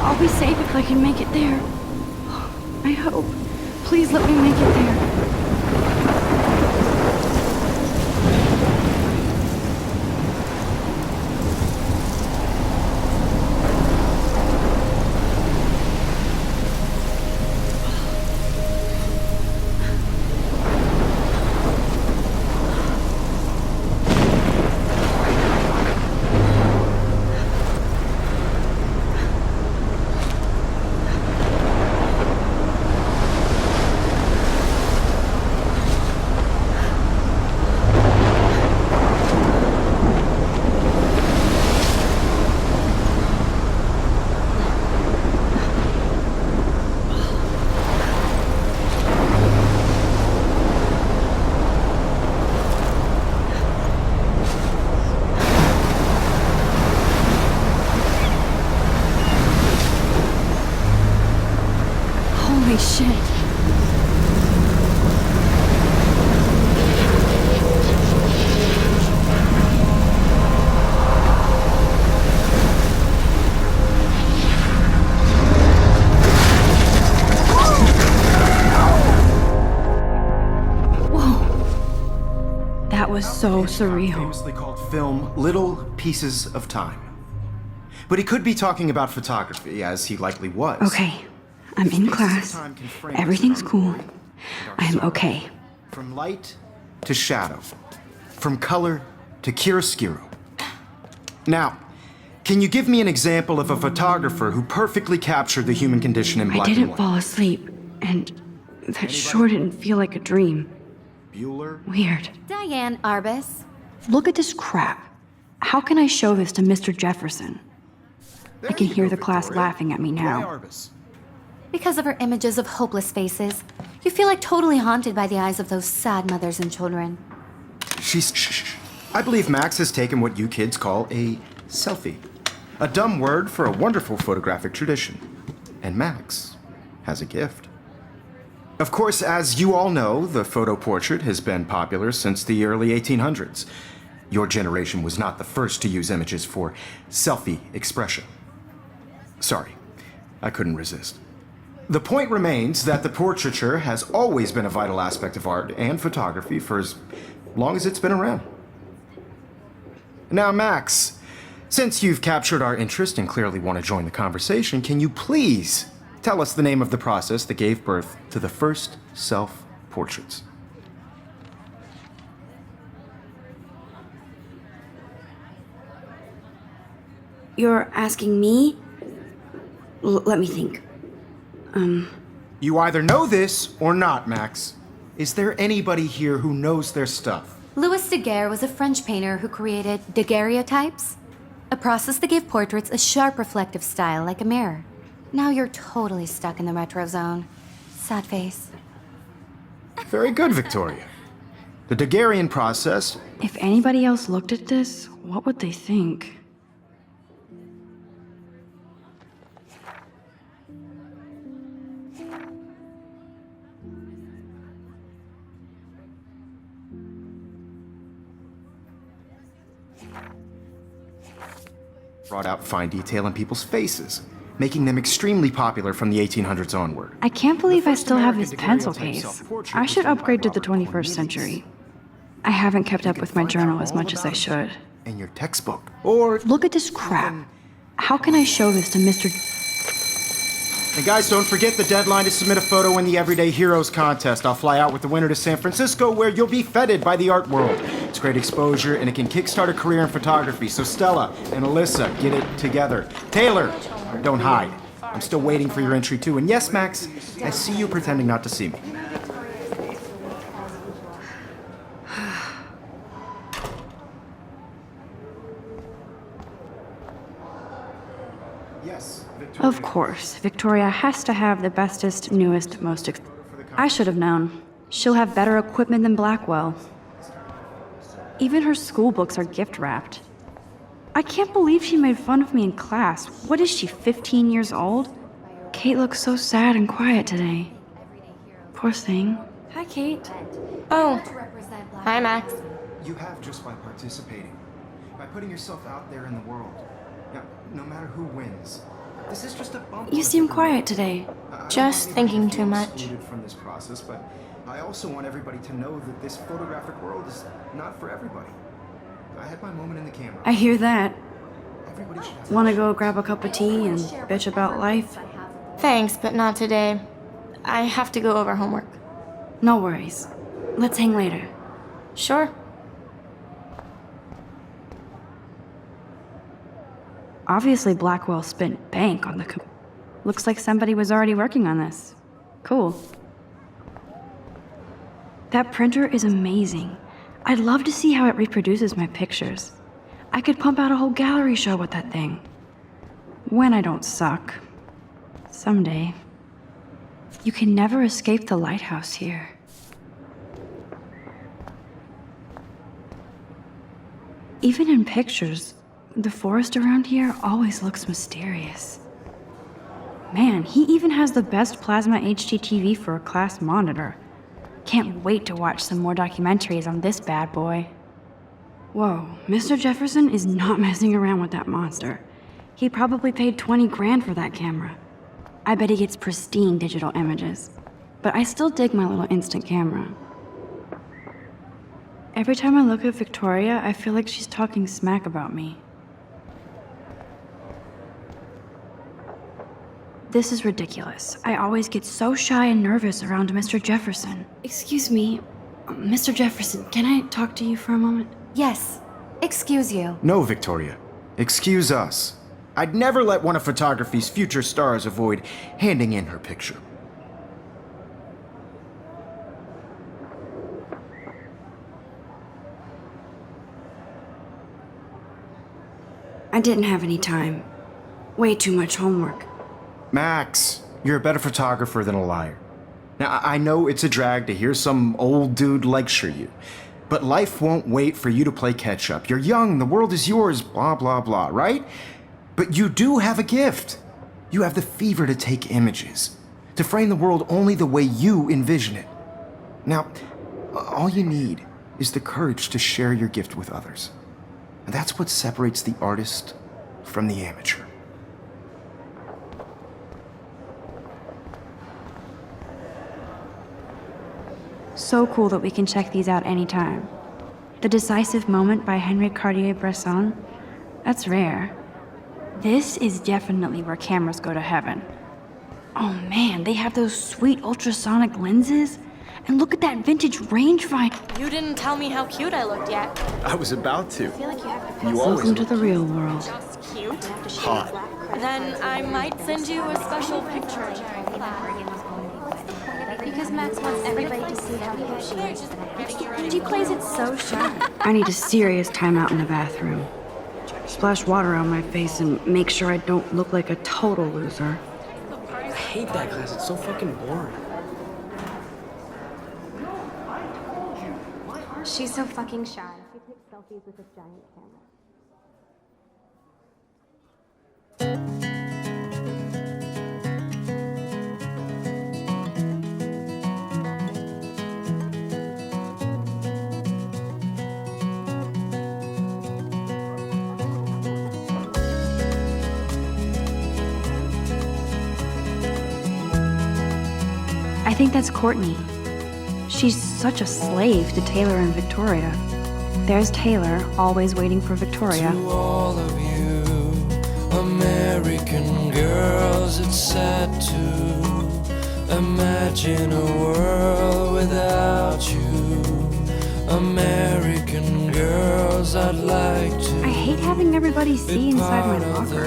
I'll be safe if I can make it there. I hope. Please let me make it there. Holy shit. Whoa. That was so surreal. Famously called film Little Pieces of Time. But he could be talking about photography, as he likely was. Okay. I'm in class. Everything's cool. I'm okay. From light to shadow. From color to chiaroscuro. Now, can you give me an example of a photographer who perfectly captured the human condition in black and I didn't white? fall asleep, and that sure didn't feel like a dream. Bueller? Weird. Diane Arbus. Look at this crap. How can I show this to Mr. Jefferson? I can hear the class laughing at me now. Why Arbus? Because of her images of hopeless faces, you feel like totally haunted by the eyes of those sad mothers and children. Shh. I believe Max has taken what you kids call a selfie. A dumb word for a wonderful photographic tradition. And Max has a gift. Of course, as you all know, the photo portrait has been popular since the early 1800s. Your generation was not the first to use images for selfie expression. Sorry, I couldn't resist. The point remains that the portraiture has always been a vital aspect of art and photography for as long as it's been around. Now, Max, since you've captured our interest and clearly want to join the conversation, can you please tell us the name of the process that gave birth to the first self-portraits? You're asking me? Let me think. You either know this or not, Max. Is there anybody here who knows their stuff? Louis Daguerre was a French painter who created daguerreotypes, a process that gave portraits a sharp reflective style like a mirror. Now you're totally stuck in the retro zone. Sad face. Very good, Victoria. The Daguerrean process. If anybody else looked at this, what would they think? Brought out fine detail in people's faces, making them extremely popular from the 1800s onward. I can't believe I first still have American this pencil daguerreotype case. self-portrait I was should done by upgrade to the Robert 21st century. Cornelius. I haven't kept up with my Find out journal as all much as I about should. in your textbook. Or, Look at this crap. How can I show this to Mr. and guys, don't forget the deadline to submit a photo in the Everyday Heroes contest. I'll fly out with the winner to San Francisco, where you'll be feted by the art world. It's great exposure, and it can kickstart a career in photography. So Stella and Alyssa, get it together. Taylor, don't hide. I'm still waiting for your entry too. And yes, Max, I see you pretending not to see me. Yes, Victoria. Of course, Victoria has to have the bestest, newest, most I should have known. She'll have better equipment than Blackwell. Even her school books are gift-wrapped. I can't believe she made fun of me in class. What is she, 15 years old? Kate looks so sad and quiet today. Poor thing. Hi, Kate. Oh, hi, Max. You have just by participating, by putting yourself out there in the world. Now, no matter who wins, This is just a bump. You seem quiet today. Just thinking too much. From this process, but I also want everybody to know that this photographic world is not for everybody. I had my moment in the camera. I hear that. Everybody should have. Want to go grab a cup of tea and bitch about life? Thanks, but not today. I have to go over homework. No worries. Let's hang later. Sure. Obviously, Blackwell spent bank on the looks like somebody was already working on this. Cool. That printer is amazing. I'd love to see how it reproduces my pictures. I could pump out a whole gallery show with that thing. When I don't suck. Someday. You can never escape the lighthouse here. Even in pictures, the forest around here always looks mysterious. Man, he even has the best plasma HDTV for a class monitor. Can't wait to watch some more documentaries on this bad boy. Whoa, Mr. Jefferson is not messing around with that monster. He probably paid 20 grand for that camera. I bet he gets pristine digital images. But I still dig my little instant camera. Every time I look at Victoria, I feel like she's talking smack about me. This is ridiculous. I always get so shy and nervous around Mr. Jefferson. Excuse me, Mr. Jefferson, can I talk to you for a moment? Yes. Excuse you. No, Victoria. Excuse us. I'd never let one of photography's future stars avoid handing in her picture. I didn't have any time. Way too much homework. Max, you're a better photographer than a liar. Now, I know it's a drag to hear some old dude lecture you, but life won't wait for you to play catch up. You're young, the world is yours, blah, blah, blah, right? But you do have a gift. You have the fever to take images, to frame the world only the way you envision it. Now, all you need is the courage to share your gift with others. And that's what separates the artist from the amateur. So cool that we can check these out anytime. The Decisive Moment by Henri Cartier-Bresson? That's rare. This is definitely where cameras go to heaven. Oh man, they have those sweet ultrasonic lenses. And look at that vintage rangefinder. You didn't tell me how cute I looked yet. I was about to. You Welcome to the real world. Just cute. hot. Then I might send you a special picture. Because Max wants everybody to see how cute she is. She plays it so shy. I need a serious timeout in the bathroom. Splash water on my face and make sure I don't look like a total loser. I hate that class. It's so fucking boring. She's so fucking shy. She takes selfies with this giant camera. I think that's Courtney. She's such a slave to Taylor and Victoria. There's Taylor, always waiting for Victoria. To all of you American girls, it's sad to imagine a world without you. American girls, I'd like to. I hate having everybody see inside my locker.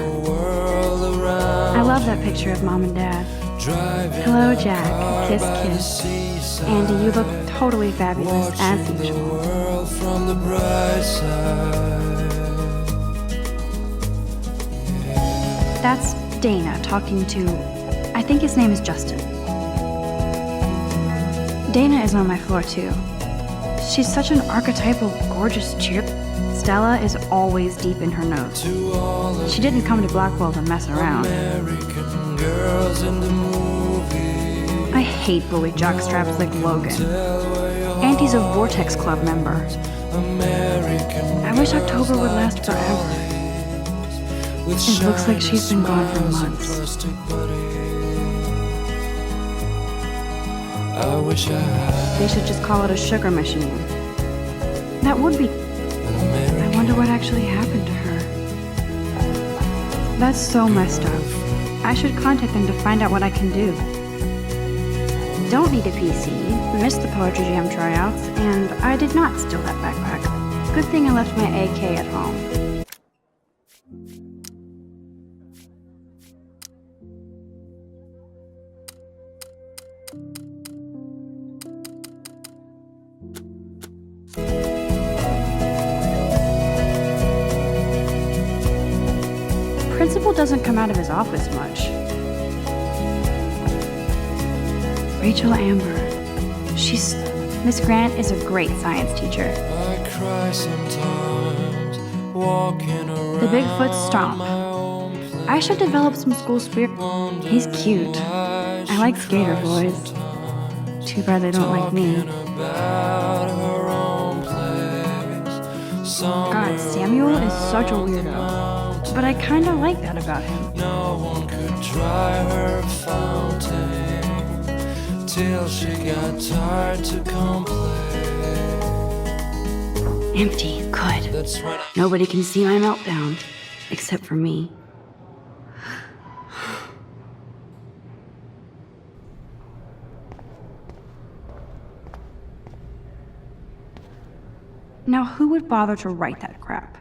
I love that picture of Mom and Dad. Hello, Jack. Kiss, kiss. Andy, you look totally fabulous, as usual. From the bright side. That's Dana talking to, I think his name is Justin. Dana is on my floor, too. She's such an archetypal, gorgeous cheer. Stella is always deep in her notes. She didn't come to Blackwell to mess around. American girls in the movie. I hate bully jockstraps like Logan. Auntie's a Vortex Club member. I wish October would last forever. It looks like she's been gone for months. Plastic buddy. I wish I had They should just call it a sugar machine. That would be... an American. I wonder what actually happened to her. That's so messed up. I should contact them to find out what I can do. Don't need a PC, missed the Poetry Jam tryouts, and I did not steal that backpack. Good thing I left my AK at home. Principal doesn't come out of his office much. Rachel Amber. Miss Grant is a great science teacher. I cry sometimes, walking around The Bigfoot stomp. my own place. I should develop some school spirit. He's cute. I like skater boys. Too bad they don't like me. About her own place. God, Samuel is such a weirdo. But I kinda like that about him. No one could dry her fountain till she got tired to complain. Empty, good. That's when I Nobody can see my meltdown. Except for me. Now, who would bother to write that crap?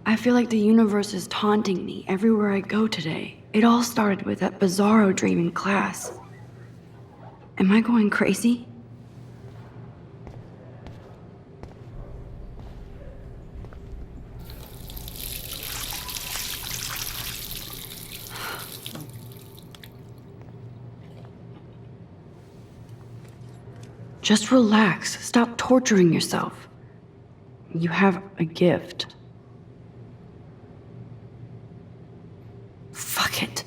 I feel like the universe is taunting me everywhere I go today. It all started with that bizarro dream in class. Am I going crazy? Just relax. Stop torturing yourself. You have a gift. Fuck it.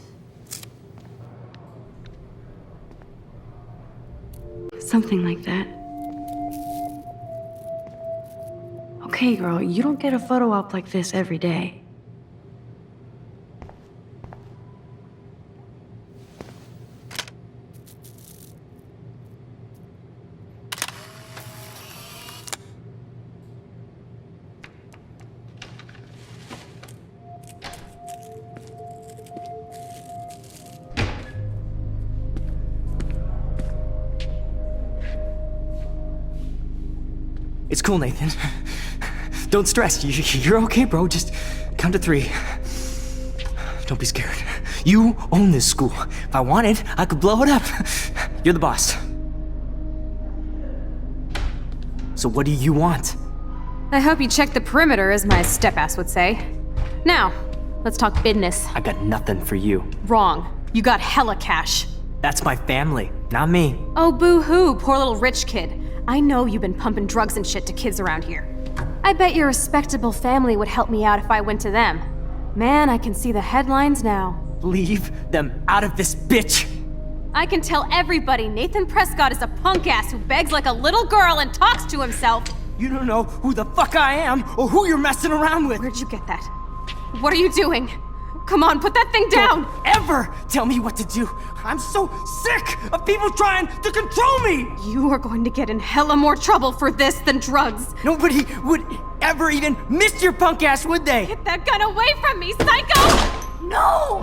Something like that. Okay, girl, you don't get a photo op like this every day. It's cool, Nathan. Don't stress. You're okay, bro. Just count to 3. Don't be scared. You own this school. If I wanted, I could blow it up. You're the boss. So what do you want? I hope you checked the perimeter, as my step-ass would say. Now, let's talk business. I got nothing for you. Wrong. You got hella cash. That's my family, not me. Oh, boo-hoo, poor little rich kid. I know you've been pumping drugs and shit to kids around here. I bet your respectable family would help me out if I went to them. Man, I can see the headlines now. Leave them out of this bitch! I can tell everybody Nathan Prescott is a punk ass who begs like a little girl and talks to himself. You don't know who the fuck I am or who you're messing around with. Where'd you get that? What are you doing? Come on, put that thing down! Don't ever tell me what to do. I'm so sick of people trying to control me. You are going to get in hella more trouble for this than drugs. Nobody would ever even miss your punk ass, would they? Get that gun away from me, psycho! No!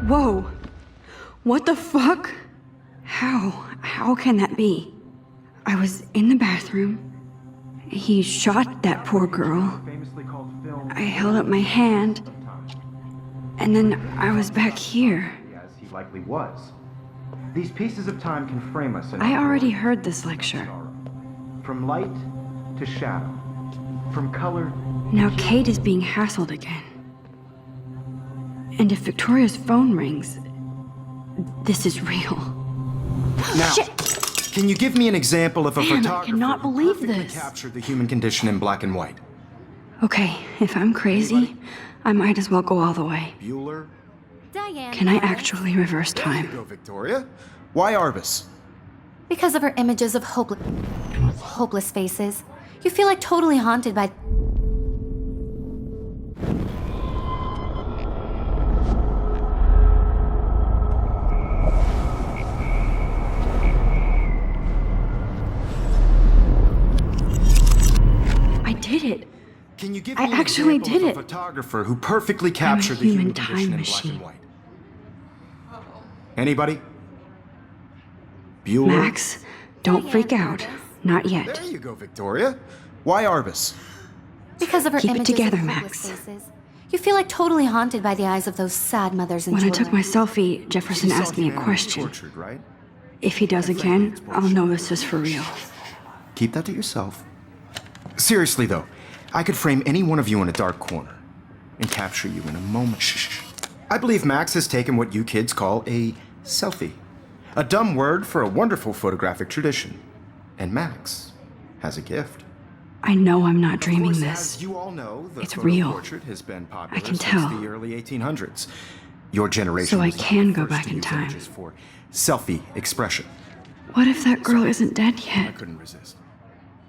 Whoa. What the fuck? How can that be? I was in the bathroom. He shot that poor girl. I held up my hand. And then I was back here. As he likely was. These pieces of time can frame us in I our already world. heard this lecture. From light to shadow. From color. Now Kate is being hassled again. And if Victoria's phone rings, this is real. Now, Shit! Can you give me an example of a Man, I photographer cannot who believe perfectly this. captured the human condition in black and white? Okay, if I'm crazy, I might as well go all the way. Bueller? Diane. Can I Arbus. actually reverse There you time? go, Victoria. Why Arbus? Because of her images of hopeless faces. You feel like totally haunted by. I did it. Can you give I me an actually example did of a it. photographer who perfectly captured the human human condition time in black machine. and white? Anybody? Bueller? Max, don't freak out. Not yet. There you go, Victoria. Why Arbus? Because of her Keep it images together, of Max. hopeless faces. You feel like totally haunted by the eyes of those sad mothers and When I children. took my selfie, Jefferson You saw asked me a humanity question. Tortured, right? If he does again, I'll know this is for real. Keep that to yourself. Seriously, though, I could frame any one of you in a dark corner and capture you in a moment. I believe Max has taken what you kids call a selfie. A dumb word for a wonderful photographic tradition. And Max has a gift. I know I'm not Of dreaming course, this. As you all know, the It's photo real. portrait has been popular I can since tell. the early 1800s. Your generation So I was not can the go first back to in use time. images for selfie expression. What if that girl isn't dead I yet? couldn't resist.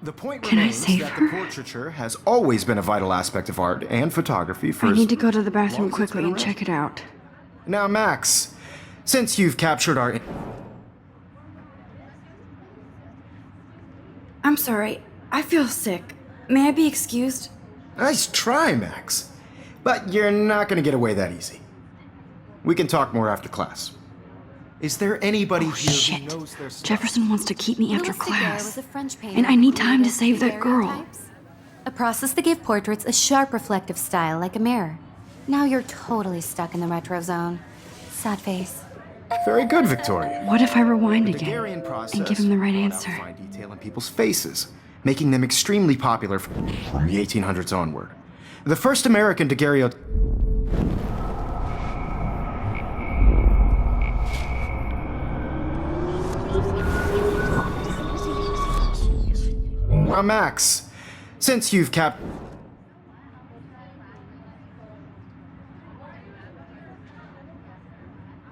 The point Can I remains save that her? the portraiture has always been a vital aspect of art and photography for I as need to go to the long bathroom as it's quickly been and check it out. Now, Max, since you've captured our... I'm sorry. I feel sick. May I be excused? Nice try, Max. But you're not going to get away that easy. We can talk more after class. Is there anybody Oh, here shit. who knows their stuff? Jefferson wants to keep me after Louis Daguerre class. was a French painter And I who need time to created save that girl. daguerreotypes, a process that gave portraits a sharp reflective style like a mirror. Now you're totally stuck in the retro zone. Sad face. Very good, Victoria. What if I rewind The again Daguerrean process and give him the right brought out answer? fine detail in people's faces, making them extremely popular from the 1800s onward. The first American daguerreotype... Max, since you've capped...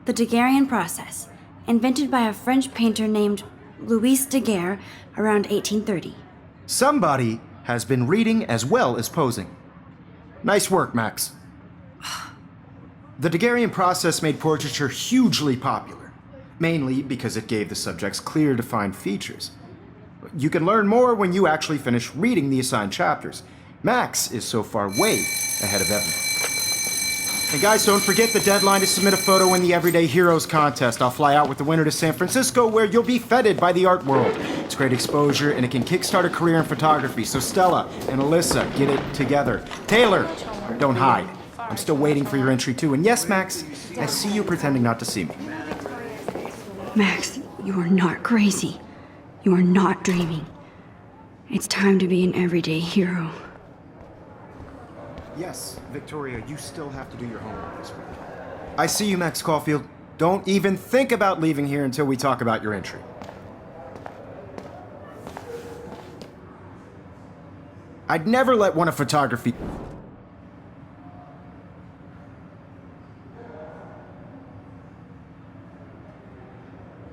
The Daguerrean process, invented by a French painter named Louis Daguerre around 1830. Somebody has been reading as well as posing. Nice work, Max. The Daguerrean process made portraiture hugely popular, mainly because it gave the subjects clear, defined features. You can learn more when you actually finish reading the assigned chapters. Max is so far way ahead of everyone. And guys, don't forget the deadline to submit a photo in the Everyday Heroes contest. I'll fly out with the winner to San Francisco, where you'll be feted by the art world. It's great exposure, and it can kickstart a career in photography. So Stella and Alyssa, get it together. Taylor, don't hide. I'm still waiting for your entry too. And yes, Max, I see you pretending not to see me. Max, you are not crazy. You are not dreaming. It's time to be an everyday hero. Yes, Victoria, you still have to do your homework this week. I see you, Max Caulfield. Don't even think about leaving here until we talk about your entry. I'd never let one of photography...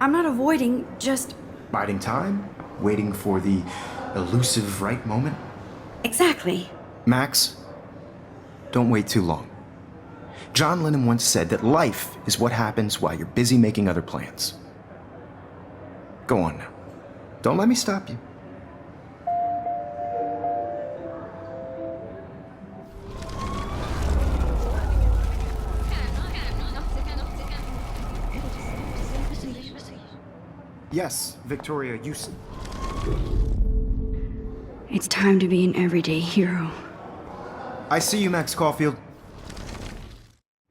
I'm not avoiding, just... Biding time, waiting for the elusive right moment. Exactly. Max, don't wait too long. John Lennon once said that life is what happens while you're busy making other plans. Go on now. Don't let me stop you. Yes, Victoria, you... It's time to be an everyday hero. I see you, Max Caulfield.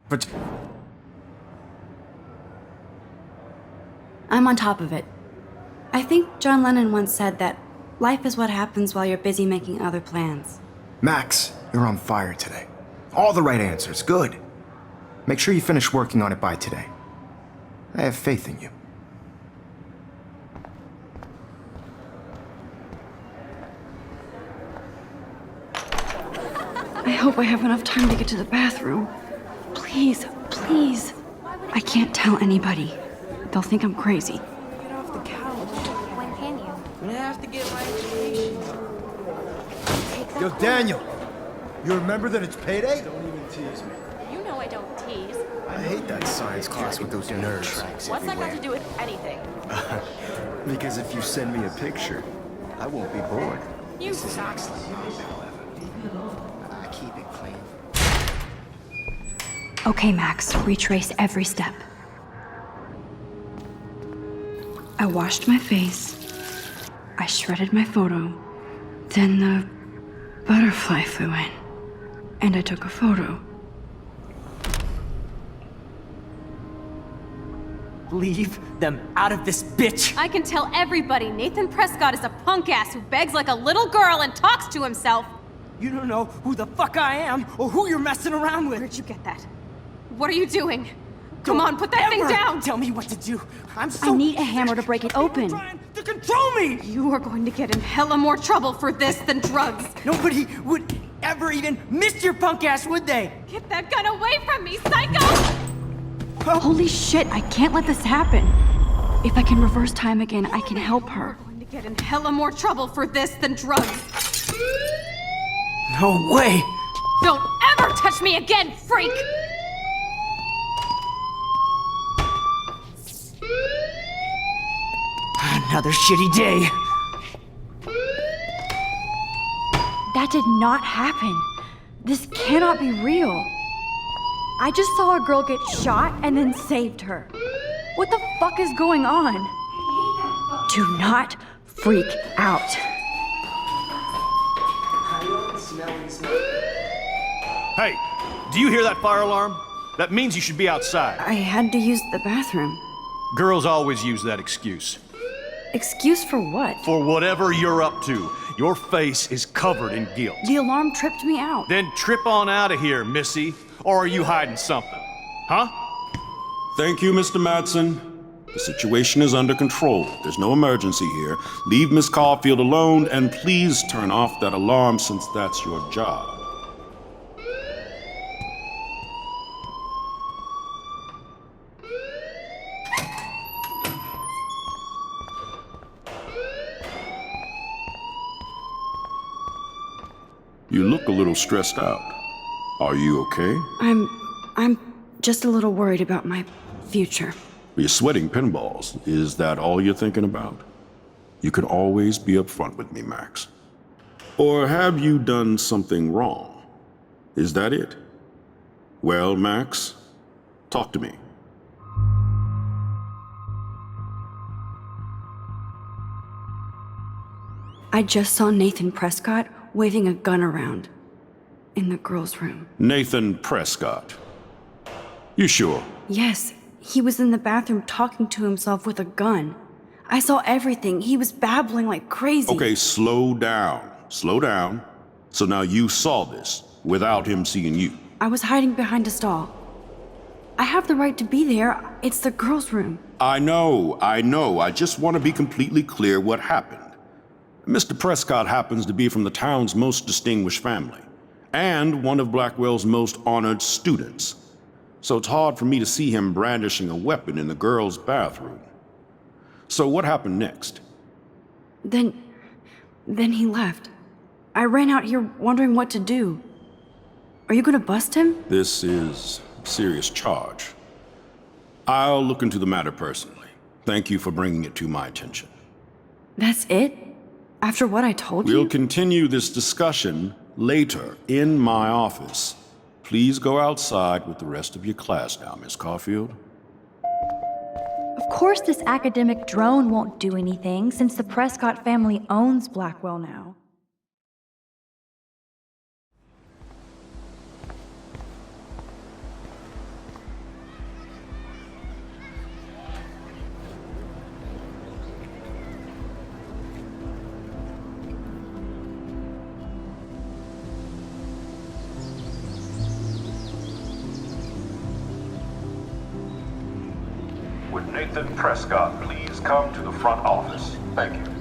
But... I'm on top of it. I think John Lennon once said that life is what happens while you're busy making other plans. Max, you're on fire today. All the right answers. Good. Make sure you finish working on it by today. I have faith in you. I hope I have enough time to get to the bathroom. Please, please. I can't tell anybody. They'll think I'm crazy. Get off the couch. When can you? I'm gonna have to get my education. Yo, Daniel, you remember that it's payday? Don't even tease me. You know I don't tease. I hate that science class with those nerds. What's that got to do with anything? Because if you send me a picture, I won't be bored. You suck. I keep it clean. Okay, Max, retrace every step. I washed my face. I shredded my photo. Then the butterfly flew in. And I took a photo. Leave them out of this bitch! I can tell everybody Nathan Prescott is a punk ass who begs like a little girl and talks to himself. You don't know who the fuck I am or who you're messing around with. Where'd you get that? What are you doing? Come on, put that thing Ever down! Tell me what to do. I'm so I need a hammer to break it open. trying to control me. You are going to get in hella more trouble for this than drugs. Nobody would ever even miss your punk ass, would they? Get that gun away from me, psycho! Holy shit, I can't let this happen. If I can reverse time again, I can help her. You're going to get in hella more trouble for this than drugs. No way. Don't ever touch me again, freak! Another shitty day. That did not happen. This cannot be real. I just saw a girl get shot and then saved her. What the fuck is going on? Do not freak out. Hey, do you hear that fire alarm? That means you should be outside. I had to use the bathroom. Girls always use that excuse. Excuse for what? For whatever you're up to, your face is covered in guilt. The alarm tripped me out. Then trip on out of here, Missy. Or are you hiding something? Huh? Thank you, Mr. Madsen. The situation is under control. There's no emergency here. Leave Miss Caulfield alone, and please turn off that alarm since that's your job. You look a little stressed out. Are you okay? I'm just a little worried about my future. You're sweating pinballs. Is that all you're thinking about? You can always be upfront with me, Max. Or have you done something wrong? Is that it? Well, Max, talk to me. I just saw Nathan Prescott waving a gun around in the girls' room. Nathan Prescott. You sure? Yes, he was in the bathroom talking to himself with a gun. I saw everything. He was babbling like crazy. Okay, slow down. Slow down. So now you saw this without him seeing you. I was hiding behind a stall. I have the right to be there. It's the girls' room. I know. I just want to be completely clear what happened. Mr. Prescott happens to be from the town's most distinguished family, and one of Blackwell's most honored students. So it's hard for me to see him brandishing a weapon in the girls' bathroom. So what happened next? Then he left. I ran out here wondering what to do. Are you gonna bust him? This is a serious charge. I'll look into the matter personally. Thank you for bringing it to my attention. That's it? After what I told you? We'll continue this discussion later in my office. Please go outside with the rest of your class now, Miss Caulfield. Of course this academic drone won't do anything since the Prescott family owns Blackwell now. Would Nathan Prescott please come to the front office? Thank you.